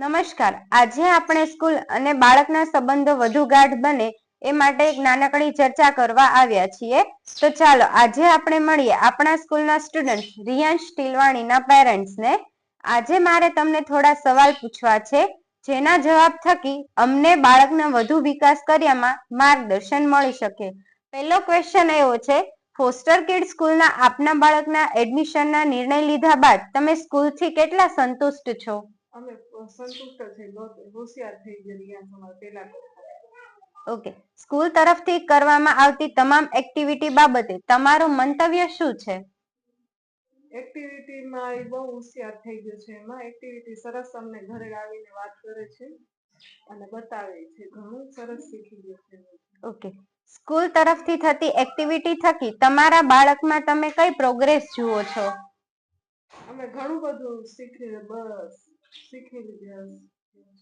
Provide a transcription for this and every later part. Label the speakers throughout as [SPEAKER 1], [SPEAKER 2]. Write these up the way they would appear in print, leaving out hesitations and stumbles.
[SPEAKER 1] નમસ્કાર. આજે આપણે સ્કૂલ અને બાળકના સંબંધો વધુ ગાઢ બને એ માટે એક નાનકડી ચર્ચા કરવા આવ્યા છીએ. તો ચાલો આજે આપણે મળીએ આપણા સ્કૂલના સ્ટુડન્ટ રિયાંશ ટીલવાણીના પેરેન્ટ્સને. આજે મારે તમને થોડા સવાલ પૂછવા છે, જેના જવાબ થકી અમને બાળકના વધુ વિકાસ કર્યામાં માર્ગદર્શન મળી શકે. પહેલો ક્વેશ્ચન એવો છે, ફોસ્ટર કિડ સ્કૂલના આપના બાળકના એડમિશનના નિર્ણય લીધા બાદ તમે સ્કૂલથી કેટલા સંતુષ્ટ છો?
[SPEAKER 2] અમે સંતુષ્ટ છે, હોશિયાર થઈ ગયા અમારે પેલા કરતા.
[SPEAKER 1] ઓકે. સ્કૂલ તરફથી કરવામાં આવતી તમામ એક્ટિવિટી બાબતે તમારું મંતવ્ય શું છે?
[SPEAKER 2] એક્ટિવિટીમાં એ બહુ હોશિયાર થઈ ગયો છે. એમાં એક્ટિવિટી સરસ અમને ઘરે આવીને વાત કરે છે અને બતાવે છે. ઘણું સરસ શીખી ગયો છે.
[SPEAKER 1] ઓકે. સ્કૂલ તરફથી થતી એક્ટિવિટી થકી તમારા બાળકમાં તમે કઈ પ્રોગ્રેસ જુઓ છો?
[SPEAKER 2] અમે ઘણું બધું શીખી લીધા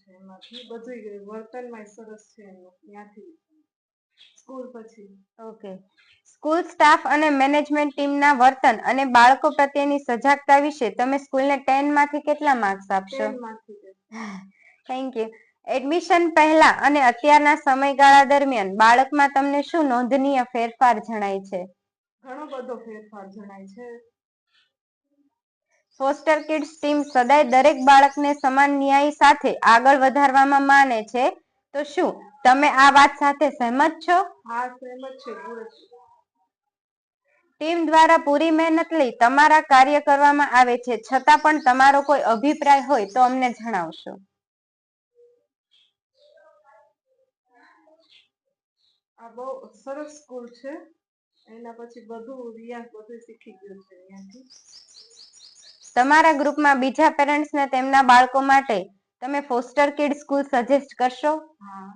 [SPEAKER 2] છે. એમાંથી બધું વર્તનમાં સરસ છે એનું ત્યાંથી સ્કૂલ પછી.
[SPEAKER 1] ઓકે. સ્કૂલ સ્ટાફ અને મેનેજમેન્ટ ટીમના વર્તન અને બાળકો પ્રત્યેની સજાગતા વિશે તમે સ્કૂલને 10 માંથી કેટલા માર્ક્સ આપશો?
[SPEAKER 2] 10 માંથી.
[SPEAKER 1] Thank you. એડમિશન પહેલા અને અત્યારના સમયગાળા દરમિયાન બાળકમાં તમને શું નોંધનીય ફેરફાર જણાય છે?
[SPEAKER 2] ઘણો બધો ફેરફાર જણાય છે.
[SPEAKER 1] ફોસ્ટર કિડ્સ ટીમ સદાય દરેક બાળકને સમાન ન્યાય સાથે આગળ વધારવામાં માને છે. તો શું તમે આ વાત સાથે સહેમત છો?
[SPEAKER 2] હા, સહેમત છે.
[SPEAKER 1] ટીમ દ્વારા પૂરી મહેનત લઈ તમારા કાર્ય કરવામાં આવે છે, છતાં પણ તમારો કોઈ અભિપ્રાય હોય તો અમને જણાવશો.
[SPEAKER 2] આ બહુ સરસ સ્કૂલ છે. એના પછી બધું રિયાઝ બધું શીખી ગયું છે અહીંયાથી.
[SPEAKER 1] તમારા ગ્રુપમાં બીજા પેરેન્ટ્સને તેમના બાળકો માટે તમે ફોસ્ટર કિડ સ્કૂલ સજેસ્ટ કરશો?
[SPEAKER 2] હા.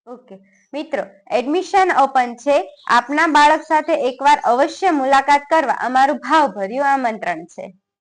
[SPEAKER 1] ઓકે. મિત્રો, એડમિશન ઓપન છે. આપના બાળક સાથે એકવાર અવશ્ય મુલાકાત કરવા અમારું ભાવભર્યું આમંત્રણ છે.